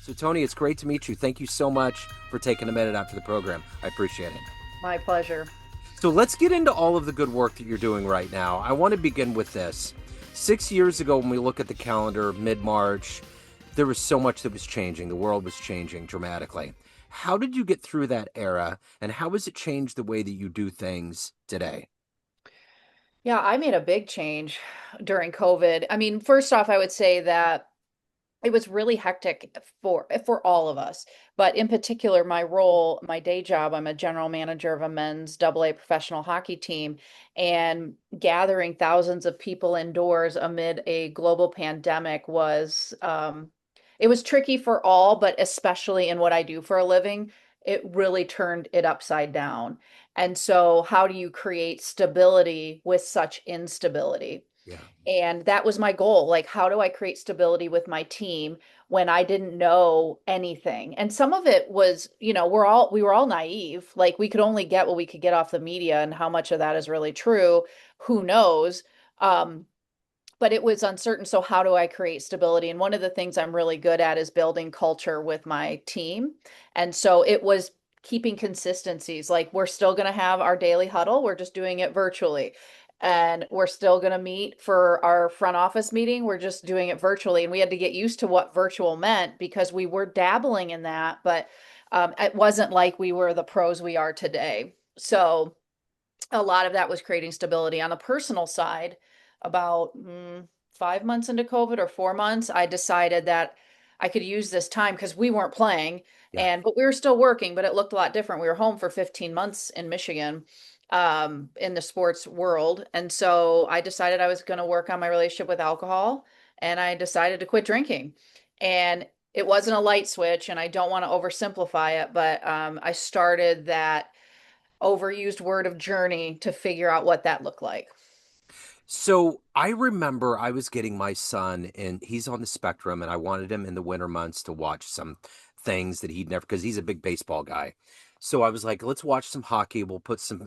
So, Toni, it's great to meet you. Thank you so much for taking a minute out for the program. I appreciate it. My pleasure. So, let's get into all of the good work that you're doing right now. I want to begin with this. 6 years ago, when we look at the calendar, mid March, there was so much that was changing. The world was changing dramatically. How did you get through that era, and how has it changed the way that you do things today? Yeah, I made a big change during COVID. I mean, first off, I would say that it was really hectic for all of us, but in particular, my role, my day job, I'm a general manager of a men's AA professional hockey team, and gathering thousands of people indoors amid a global pandemic was it was tricky for all, but especially in what I do for a living, it really turned it upside down. And so, how do you create stability with such instability? Yeah. And that was my goal. Like, how do I create stability with my team when I didn't know anything? And some of it was, we were all naive. Like, we could only get what we could get off the media, and how much of that is really true, who knows? Um, but it was uncertain. So how do I create stability? And one of the things I'm really good at is building culture with my team. And so it was keeping consistencies. Like, we're still going to have our daily huddle. We're just doing it virtually. And we're still going to meet for our front office meeting. We're just doing it virtually. And we had to get used to what virtual meant because we were dabbling in that, but it wasn't like we were the pros we are today. So a lot of that was creating stability. On the personal side, about 5 months into COVID or 4 months, I decided that I could use this time because we weren't playing, Yeah. but we were still working, but it looked a lot different. We were home for 15 months in Michigan, in the sports world. And so I decided I was going to work on my relationship with alcohol, and I decided to quit drinking. And it wasn't a light switch, and I don't want to oversimplify it, but I started that overused word of journey to figure out what that looked like. So I remember I was getting my son, and he's on the spectrum, and I wanted him in the winter months to watch some things that he'd never, because he's a big baseball guy. So I was like, let's watch some hockey. We'll put some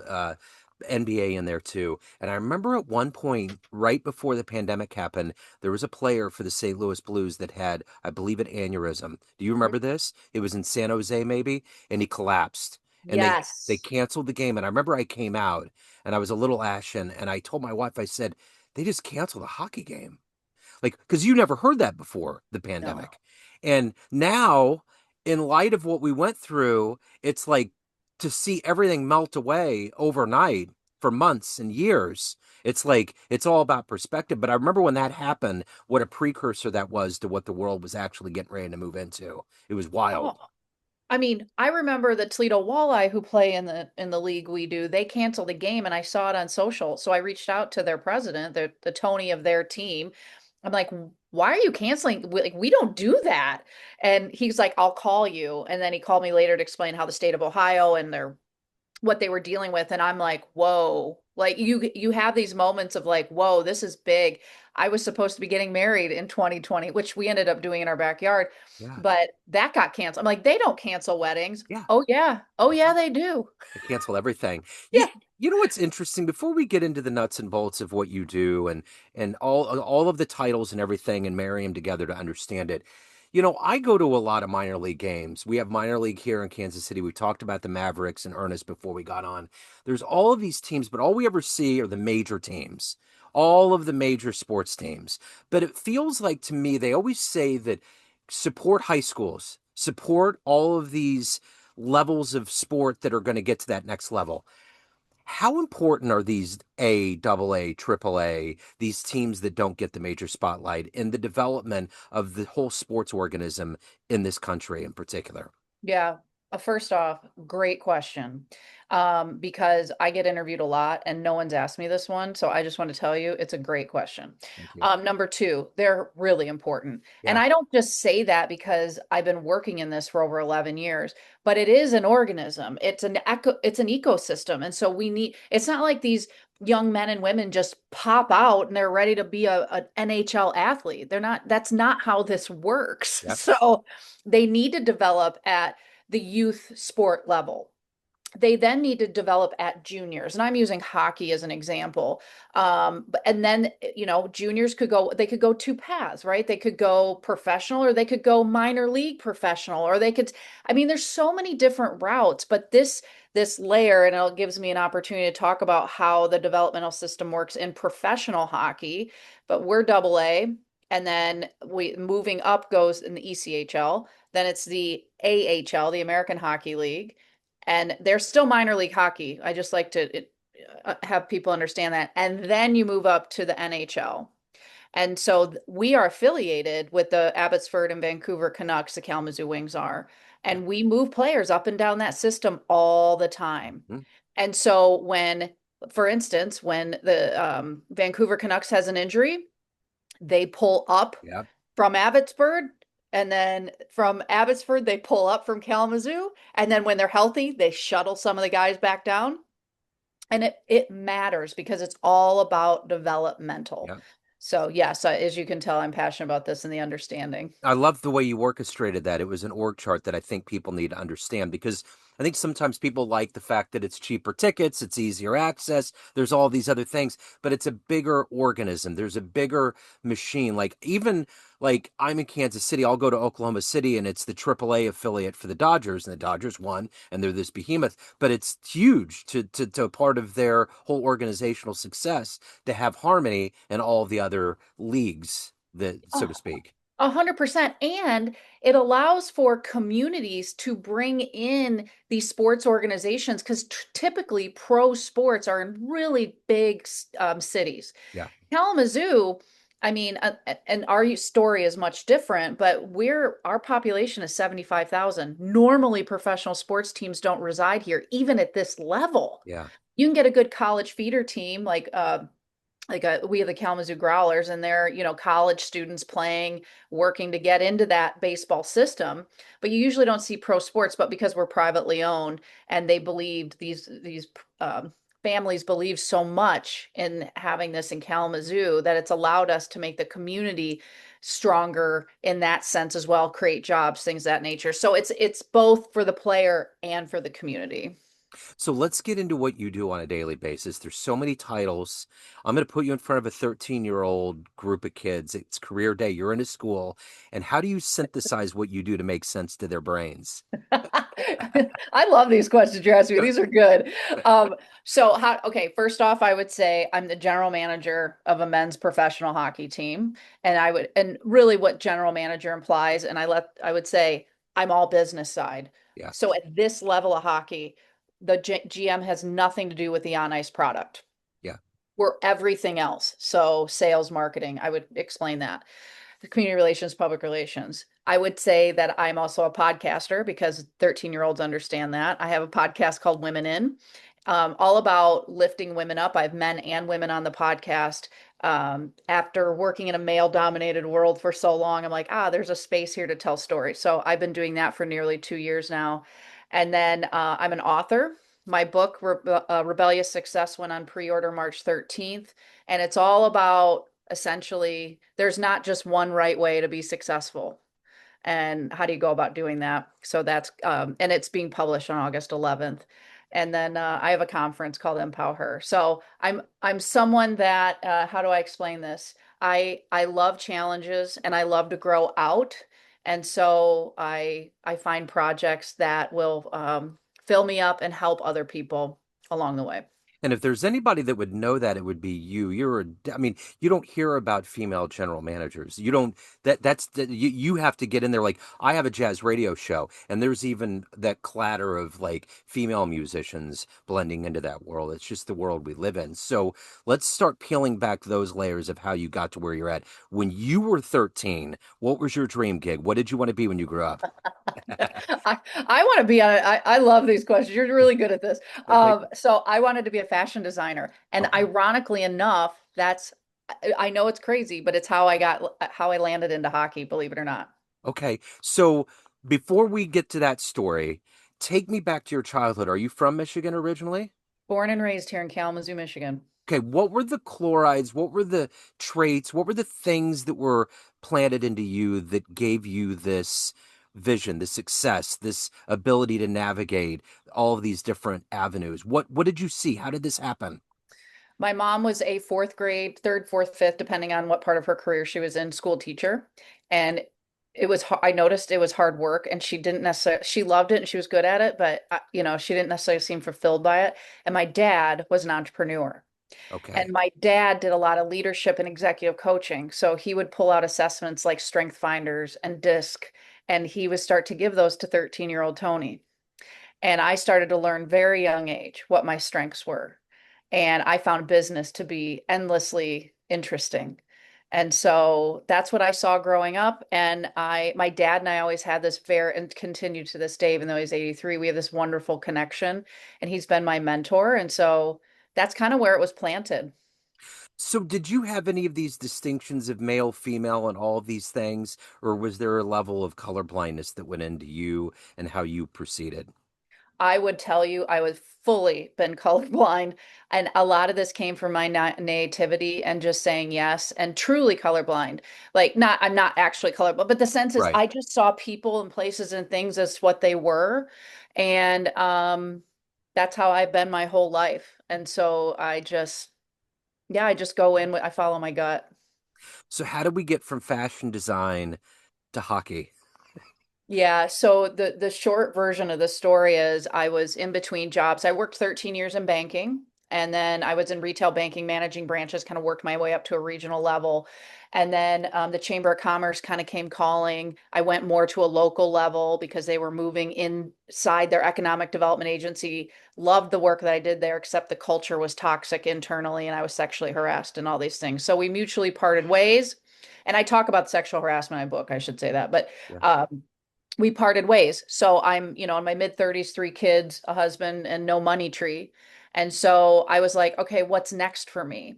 NBA in there too. And I remember at one point, right before the pandemic happened, there was a player for the St. Louis Blues that had, I believe, an aneurysm. Do you remember this? It was in San Jose, maybe, and he collapsed. And they Yes. canceled the game. And I remember I came out and I was a little ashen, and I told my wife, I said, they just canceled a hockey game. Like, because you never heard that before the No. pandemic. And now, in light of what we went through, it's like to see everything melt away overnight for months and years. It's like it's all about perspective. But I remember when that happened, what a precursor that was to what the world was actually getting ready to move into. It was Oh, wild. I mean, I remember the Toledo Walleye who play in the league we do. They canceled a game, and I saw it on social. So I reached out to their president, the Tony of their team. I'm like, why are you canceling? Like, we don't do that. And he's like, I'll call you. And then he called me later to explain how the state of Ohio and their what they were dealing with, and I'm like, whoa. Like, you have these moments of like, whoa, this is big. I was supposed to be getting married in 2020, which we ended up doing in our backyard, Yeah. but that got canceled. I'm like, they don't cancel weddings. Yeah. Oh yeah, oh Uh-huh. yeah, they do. They cancel everything. You Yeah. you know what's interesting? Before we get into the nuts and bolts of what you do and all of the titles and everything and marry them together to understand it, I go to a lot of minor league games. We have minor league here in Kansas City. We talked about the Mavericks and Ernest before we got on. There's all of these teams, but all we ever see are the major teams, all of the major sports teams. But it feels like to me they always say that support high schools, support all of these levels of sport that are going to get to that next level. How important are these A, double A, triple A, these teams that don't get the major spotlight in the development of the whole sports organism in this country in particular? Yeah. First off, great question. Because I get interviewed a lot and no one's asked me this one. So I just want to tell you it's a great question. Thank you. Number two, they're really important. And Yeah. I don't just say that because I've been working in this for over 11 years, but it is an organism. It's an ecosystem. And so it's not like these young men and women just pop out and they're ready to be an NHL athlete. That's not how this works. Yep. So they need to develop at the youth sport level. They then need to develop at juniors, and I'm using hockey as an example. And then, juniors they could go two paths, right? They could go professional, or they could go minor league professional, or they could, I mean, there's so many different routes, but this layer, and it gives me an opportunity to talk about how the developmental system works in professional hockey. But we're double A, and then we moving up goes in the ECHL, then it's the AHL, the American Hockey League, and they're still minor league hockey. I just like to have people understand that. And then you move up to the NHL. And so we are affiliated with the Abbotsford and Vancouver Canucks, the Kalamazoo Wings are. Yeah. And we move players up and down that system all the time. Hmm. And so for instance, when the Vancouver Canucks has an injury, they pull up Yeah. from Abbotsford, and then from Abbotsford they pull up from Kalamazoo, and then when they're healthy they shuttle some of the guys back down. And it matters because it's all about developmental. Yeah. So yes, as you can tell, I'm passionate about this and the understanding. I love the way you orchestrated that. It was an org chart that I think people need to understand, because I think sometimes people like the fact that it's cheaper tickets, it's easier access, there's all these other things, but it's a bigger organism. There's a bigger machine. Like, even like, I'm in Kansas City, I'll go to Oklahoma City and it's the AAA affiliate for the Dodgers, and the Dodgers won and they're this behemoth, but it's huge to a part of their whole organizational success to have harmony in all the other leagues, that, so to Oh, speak. 100%. And it allows for communities to bring in these sports organizations because typically pro sports are in really big cities. Yeah. Kalamazoo, I mean, and our story is much different, but our population is 75,000. Normally, professional sports teams don't reside here, even at this level. Yeah. You can get a good college feeder team we have the Kalamazoo Growlers, and they're, college students playing, working to get into that baseball system. But you usually don't see pro sports. But because we're privately owned, and they believed these families believe so much in having this in Kalamazoo, that it's allowed us to make the community stronger in that sense as well, create jobs, things of that nature. So it's both for the player and for the community. So let's get into what you do on a daily basis. There's so many titles. I'm going to put you in front of a 13-year-old group of kids. It's career day. You're in a school. And how do you synthesize what you do to make sense to their brains? I love these questions you're asking me. These are good. Okay, first off, I would say I'm the general manager of a men's professional hockey team. And really what general manager implies, and I would say I'm all business side. Yeah. So at this level of hockey, the GM has nothing to do with the on ice product. Yeah. We're everything else. So sales, marketing, I would explain that. The community relations, public relations. I would say that I'm also a podcaster because 13-year-olds understand that. I have a podcast called Women In, all about lifting women up. I have men and women on the podcast. After working in a male dominated world for so long, I'm like, there's a space here to tell stories. So I've been doing that for nearly 2 years now. And then I'm an author. My book, Rebellious Success, went on pre-order March 13th. And it's all about essentially, there's not just one right way to be successful. And how do you go about doing that? So and it's being published on August 11th. And then I have a conference called empowHER. So I'm someone that how do I explain this? I love challenges and I love to grow out. And so I find projects that will fill me up and help other people along the way. And if there's anybody that would know that, it would be you. I mean, you don't hear about female general managers. You don't, you have to get in there. Like, I have a jazz radio show, and there's even that clatter of like female musicians blending into that world. It's just the world we live in. So let's start peeling back those layers of how you got to where you're at. When you were 13, what was your dream gig? What did you want to be when you grew up? I want to be on it. I love these questions. You're really good at this. Well, thank you. So I wanted to be a fashion designer. And Okay. ironically enough, I know it's crazy, but it's how I landed into hockey, believe it or not. Okay. So before we get to that story, take me back to your childhood. Are you from Michigan originally? Born and raised here in Kalamazoo, Michigan. Okay, what were the chlorides? What were the traits? What were the things that were planted into you that gave you this vision, this success, this ability to navigate all of these different avenues? What did you see? How did this happen? My mom was a fourth grade, third, fourth, fifth, depending on what part of her career she was in, school teacher. And I noticed it was hard work and she didn't necessarily, she loved it and she was good at it, but she didn't necessarily seem fulfilled by it. And my dad was an entrepreneur. Okay. And my dad did a lot of leadership and executive coaching. So he would pull out assessments like Strength Finders and DISC, and he would start to give those to 13-year-old Toni. And I started to learn very young age what my strengths were. And I found business to be endlessly interesting. And so that's what I saw growing up. And my dad and I always had this very, and continue to this day, even though he's 83, we have this wonderful connection and he's been my mentor. And so that's kind of where it was planted. So, did you have any of these distinctions of male, female, and all of these things, or was there a level of color blindness that went into you and how you proceeded? I would tell you I was fully been colorblind. And a lot of this came from my nativity and just saying yes and truly colorblind. Like, not, I'm not actually colorblind, but the sense is Right. I just saw people and places and things as what they were. And that's how I've been my whole life. And so I just go in, I follow my gut. So, how did we get from fashion design to hockey? Yeah, so the short version of the story is I was in between jobs. I worked 13 years in banking and then I was in retail banking managing branches, kind of worked my way up to a regional level. And then the Chamber of Commerce kind of came calling. I went more to a local level because they were moving inside their economic development agency. Loved the work that I did there, except the culture was toxic internally and I was sexually harassed and all these things. So we mutually parted ways. And I talk about sexual harassment in my book, I should say that. But Yeah. we parted ways. So I'm, in my mid 30s, three kids, a husband, and no money tree. And so I was like, okay, what's next for me?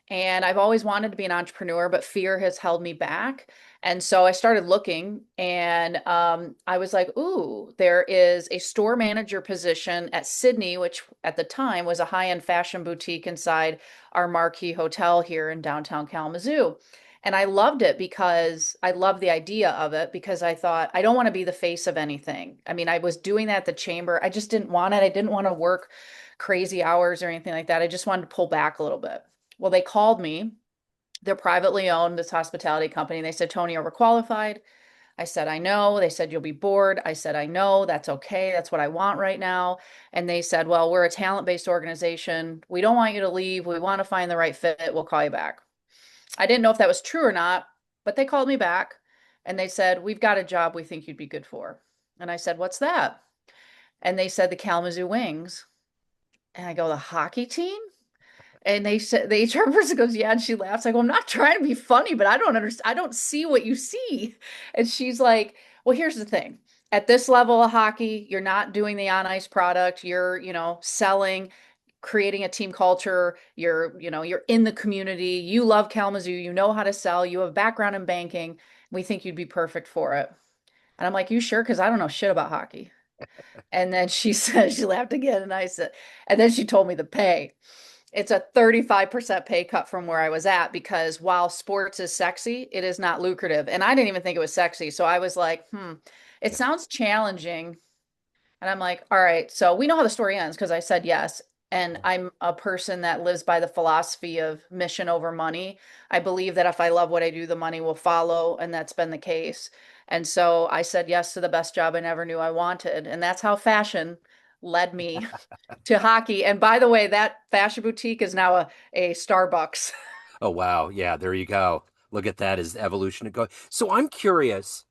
And I've always wanted to be an entrepreneur, but fear has held me back. And so I started looking and I was like, ooh, there is a store manager position at Sydney, which at the time was a high-end fashion boutique inside our marquee hotel here in downtown Kalamazoo. And I loved it because I loved the idea of it because I thought, I don't want to be the face of anything. I mean, I was doing that at the chamber. I just didn't want it. I didn't want to work crazy hours or anything like that. I just wanted to pull back a little bit. Well, they called me. They're privately owned, this hospitality company. They said, Toni, overqualified. I said, I know. They said, you'll be bored. I said, I know. That's okay. That's what I want right now. And they said, well, we're a talent-based organization. We don't want you to leave. We want to find the right fit. We'll call you back. I didn't know if that was true or not, but they called me back and they said, we've got a job we think you'd be good for. And I said, what's that? And they said, the Kalamazoo Wings. And I go, the hockey team? And they said, the HR person goes, yeah. And she laughs. I go, I'm not trying to be funny, but I don't understand. I don't see what you see. And she's like, well, here's the thing. At this level of hockey, you're not doing the on ice product. You're, selling, creating a team culture. You're in the community. You love Kalamazoo. You know how to sell. You have a background in banking. We think you'd be perfect for it. And I'm like, you sure? Because I don't know shit about hockey. And then she said, she laughed again. And I said, and then she told me the pay. It's a 35% pay cut from where I was at because while sports is sexy, it is not lucrative. And I didn't even think it was sexy. So I was like, it Yeah. sounds challenging. And I'm like, all right, so we know how the story ends because I said yes. And I'm a person that lives by the philosophy of mission over money. I believe that if I love what I do, the money will follow. And that's been the case. And so I said yes to the best job I never knew I wanted. And that's how fashion led me to hockey. And by the way, that fashion boutique is now a Starbucks. Oh, wow. Yeah, there you go. Look at that as evolution to go. So, I'm curious.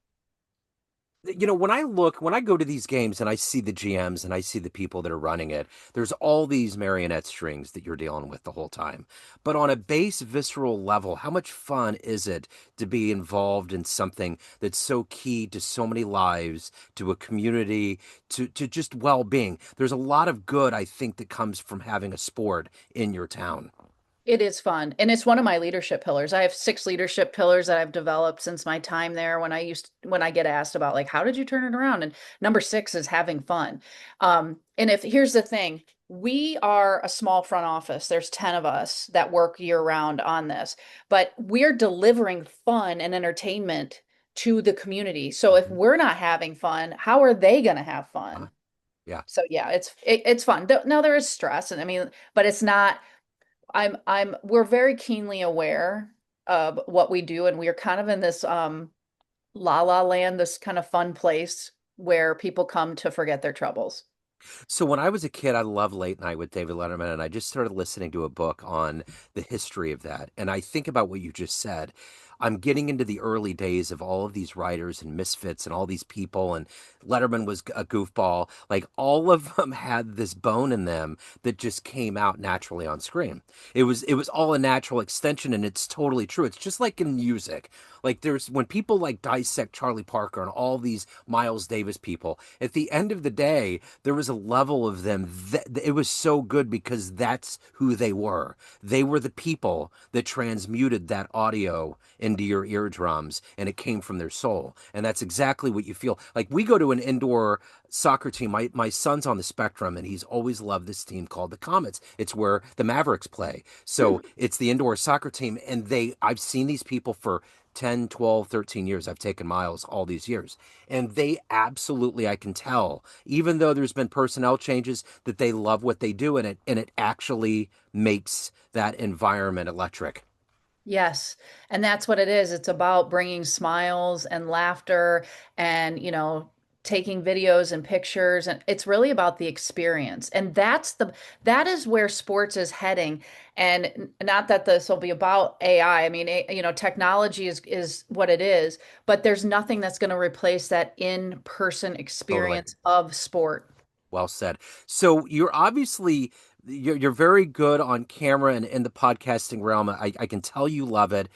When I go to these games and I see the GMs and I see the people that are running it, there's all these marionette strings that you're dealing with the whole time. But on a base visceral level, how much fun is it to be involved in something that's so key to so many lives, to a community, to just well-being? There's a lot of good, I think, that comes from having a sport in your town. It is fun. And it's one of my leadership pillars. I have six leadership pillars that I've developed since my time there when I get asked about like, how did you turn it around? And number six is having fun. And if here's the thing, we are a small front office. There's 10 of us that work year round on this, but we're delivering fun and entertainment to the community. So if Hmm. we're not having fun, how are they going to have Uh, fun? yeah. So yeah, it's fun. Now there is stress, and I mean, but it's not. We're very keenly aware of what we do, and we are kind of in this la la land, this kind of fun place where people come to forget their troubles. So when I was a kid, I loved Late Night with David Letterman, and I just started listening to a book on the history of that. And I think about what you just said. I'm getting into the early days of all of these writers and misfits and all these people, and Letterman was a goofball. Like all of them had this bone in them that just came out naturally on screen. It was all a natural extension, and it's totally true. It's just like in music. Like there's when people like dissect Charlie Parker and all these Miles Davis people, at the end of the day, there was a level of them that it was so good because that's who they were. They were the people that transmuted that audio into your eardrums and it came from their soul. And that's exactly what you feel. Like we go to an indoor soccer team. My son's on the spectrum and he's always loved this team called the Comets. It's where the Mavericks play. Hmm. So it's the indoor soccer team and I've seen these people for 10, 12, 13 years. I've taken Miles all these years. And they absolutely, I can tell, even though there's been personnel changes, that they love what they do, and it actually makes that environment electric. Yes. And that's what it is. It's about bringing smiles and laughter and, taking videos and pictures. And it's really about the experience. And that is where sports is heading. And not that this will be about AI. I mean, technology is what it is, but there's nothing that's going to replace that in-person Totally. experience of sport. Well said. So you're very good on camera and in the podcasting realm. I can tell you love it.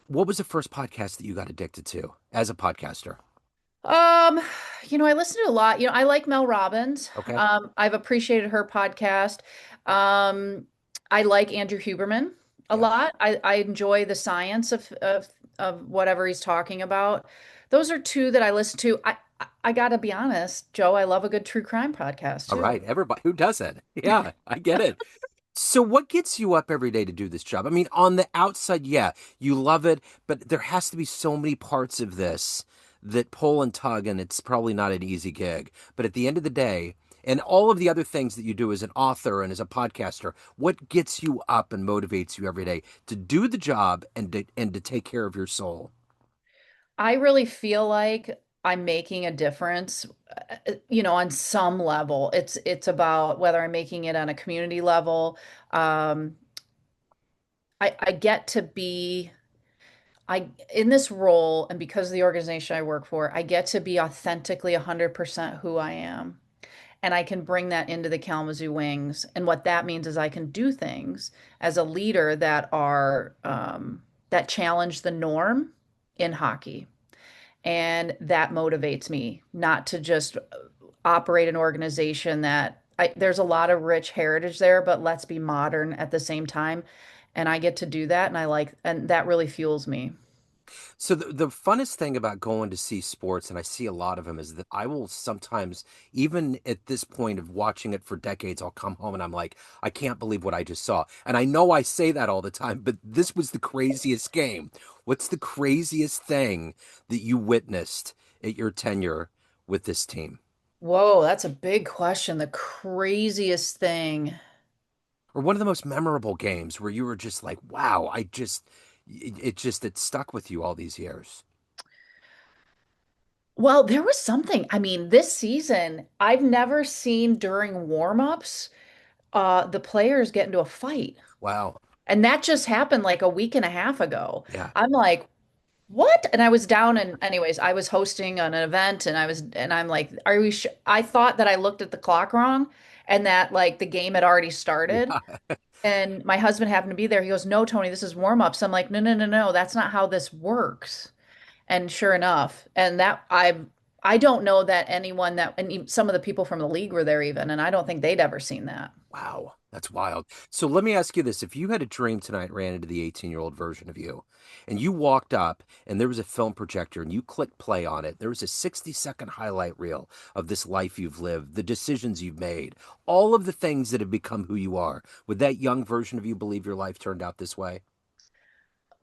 What was the first podcast that you got addicted to as a podcaster? Um, I listen to a lot. I like Mel Robbins. Okay. I've appreciated her podcast. Um, I like Andrew Huberman a Yeah. lot. I enjoy the science of whatever he's talking about. Those are two that I listen to. I gotta be honest, Joe, I love a good true crime podcast All too. right. Everybody who doesn't. Yeah, I get it. So what gets you up every day to do this job? I mean, on the outside, yeah, you love it, but there has to be so many parts of this that pull and tug, and it's probably not an easy gig. But at the end of the day, and all of the other things that you do as an author and as a podcaster, what gets you up and motivates you every day to do the job and to take care of your soul? I really feel like I'm making a difference, on some level. It's about whether I'm making it on a community level. Um, I get to be I in this role, and because of the organization I work for, I get to be authentically 100% who I am. And I can bring that into the Kalamazoo Wings. And what that means is I can do things as a leader that challenge the norm in hockey. And that motivates me not to just operate an organization there's a lot of rich heritage there, but let's be modern at the same time. And I get to do that, and that really fuels me. So the funnest thing about going to see sports, and I see a lot of them, is that I will sometimes, even at this point of watching it for decades, I'll come home and I'm like, I can't believe what I just saw. And I know I say that all the time, but this was the craziest game. What's the craziest thing that you witnessed at your tenure with this team? Whoa, that's a big question. The craziest thing. Or one of the most memorable games where you were just like, wow, it stuck with you all these years. Well, there was something. I mean, this season, I've never seen during warm-ups, the players get into a fight. Wow. And that just happened like a week and a half ago. Yeah. I'm like, what? And I was down and anyways, I was hosting an event and I'm like, are we sh I thought that I looked at the clock wrong and that like the game had already started. Yeah. And my husband happened to be there. He goes, "No, Tony, this is warm-ups." I'm like, "No, no, no, no. That's not how this works." And sure enough, and that I don't know that anyone that and some of the people from the league were there even, and I don't think they'd ever seen that. Wow, that's wild. So let me ask you this. If you had a dream tonight, ran into the 18-year-old version of you, and you walked up and there was a film projector and you clicked play on it, there was a 60-second highlight reel of this life you've lived, the decisions you've made, all of the things that have become who you are. Would that young version of you believe your life turned out this way?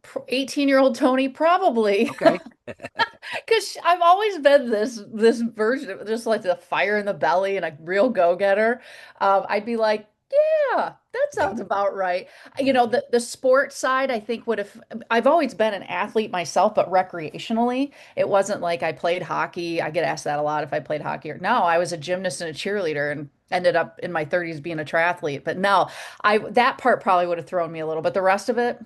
18-year-old Toni, probably. Okay. Because I've always been this version of just like the fire in the belly and a real go-getter. I'd be like, yeah, that Yeah. sounds about right. You Yeah. know, the sport side, I think would have. I've always been an athlete myself, but recreationally, it wasn't like I played hockey. I get asked that a lot if I played hockey or no. I was a gymnast and a cheerleader and ended up in my 30s being a triathlete. But no, I that part probably would have thrown me a little, but the rest of it,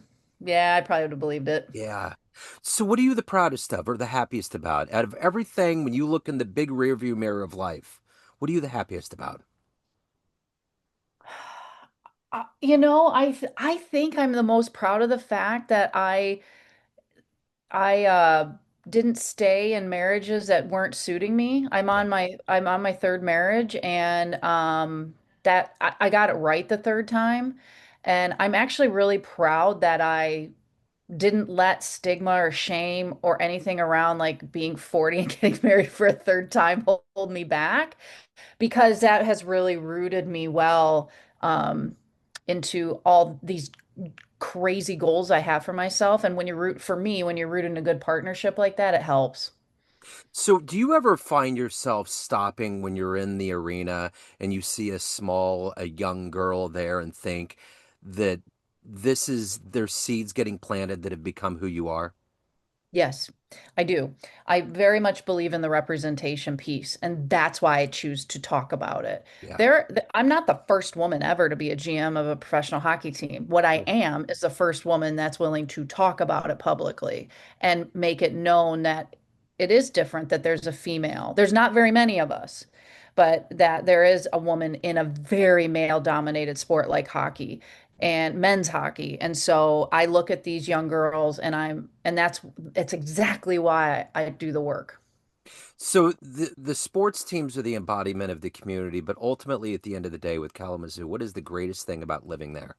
yeah, I probably would have believed it. Yeah. So what are you the proudest of or the happiest about? Out of everything, when you look in the big rearview mirror of life, what are you the happiest about? I think I'm the most proud of the fact that I didn't stay in marriages that weren't suiting me. Yeah. I'm on my third marriage and that I got it right the third time. And I'm actually really proud that I didn't let stigma or shame or anything around like being 40 and getting married for a third time hold me back because that has really rooted me well um, into all these crazy goals I have for myself. And when you root for me, when you're rooting a good partnership like that, it helps. So do you ever find yourself stopping when you're in the arena and you see a young girl there and think that this is their seeds getting planted that have become who you are? Yes, I do. I very much believe in the representation piece, and that's why I choose to talk about it. Yeah. I'm not the first woman ever to be a GM of a professional hockey team. What I am is the first woman that's willing to talk about it publicly and make it known that it is different, that there's a female. There's not very many of us, but that there is a woman in a very male-dominated sport like hockey and men's hockey. And so I look at these young girls and it's exactly why I do the work. So the sports teams are the embodiment of the community, but ultimately at the end of the day with Kalamazoo, what is the greatest thing about living there?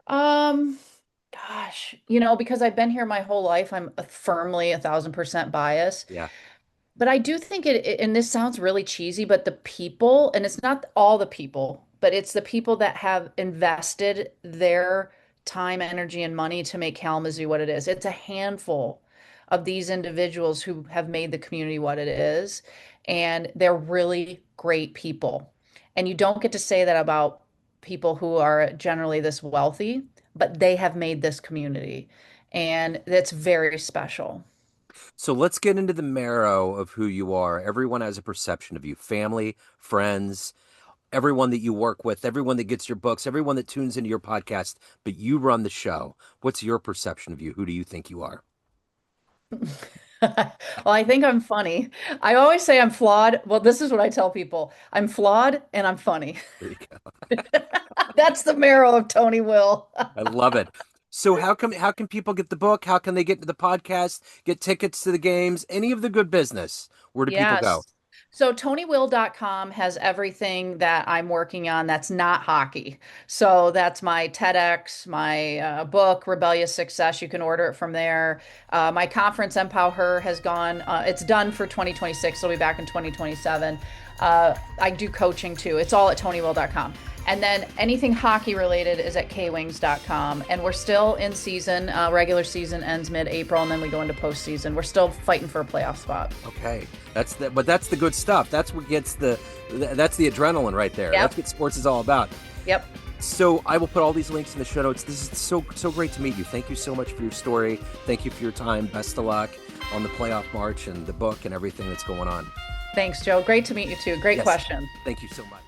Um, Gosh, because I've been here my whole life, I'm firmly 1,000% biased. Yeah. But I do think and this sounds really cheesy, but the people, and it's not all the people, but it's the people that have invested their time, energy, and money to make Kalamazoo what it is. It's a handful of these individuals who have made the community what it is, and they're really great people. And you don't get to say that about people who are generally this wealthy, but they have made this community, and that's very special. So let's get into the marrow of who you are. Everyone has a perception of you, family, friends, everyone that you work with, everyone that gets your books, everyone that tunes into your podcast, but you run the show. What's your perception of you? Who do you think you are? Well, I think I'm funny. I always say I'm flawed. Well, this is what I tell people. I'm flawed and I'm funny. There you go. That's the marrow of Toni Will. I love it. So how can people get the book? How can they get to the podcast, get tickets to the games, any of the good business? Where do people go? Yes. So ToniWill.com has everything that I'm working on that's not hockey. So that's my TEDx, my book, Rebellious Success. You can order it from there. My conference, empowHER, has gone, it's done for 2026. It'll be back in 2027. I do coaching too. It's all at ToniWill.com. And then anything hockey related is at kwings.com. And we're still in season. Regular season ends mid-April, and then we go into postseason. We're still fighting for a playoff spot. Okay. But that's the good stuff. That's the adrenaline right there. Yep. That's what sports is all about. Yep. So I will put all these links in the show notes. This is so great to meet you. Thank you so much for your story. Thank you for your time. Best of luck on the playoff march and the book and everything that's going on. Thanks, Joe. Great to meet you too. Great Yes. question. Thank you so much.